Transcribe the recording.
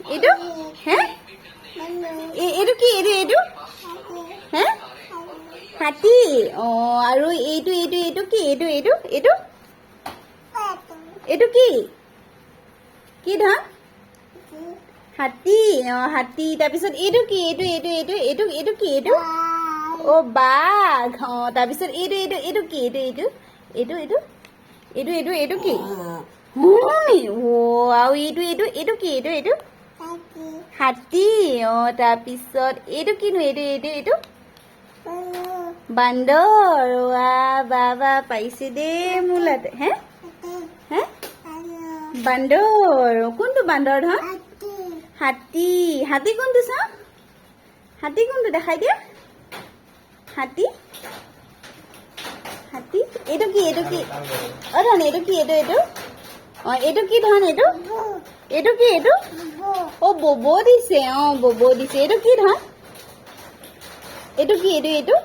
এইটো হে এইটো কি এইটো হে হাতী আৰু এইটো এইটো এইটো কি এইটো এইটো এইটো এইটো কি কি ধৰ হাতী হাতী তাৰপিছত এইটো কি এইটো এইটো এইটো এইটো এইটো কি এইটো বাঘ তাৰপিছত এইটো এইটো এইটো কি এইটো এইটো এইটো এইটো এইটো এইটো এইটো কি আৰু এইটো এইটো এইটো কি এইটো এইটো হাতী তাৰপিছত এইটো কিনো এইটো এইটো এইটো বান্দৰ বা বা পাইছে দেই মোলাতে হে হে বান্দৰ কোনটো বান্দৰ ধৰ হাতী হাতী কোনটো চা হাতী কোনটো দেখাই দিয়া হাতী হাতী এইটো কি ধন এইটো কি এইটো এইটো এইটো কি ধন এইটো এইটো কি এইটো বব দিছে বব দিছে এইটো কি ধন এইটো কি এইটো এইটো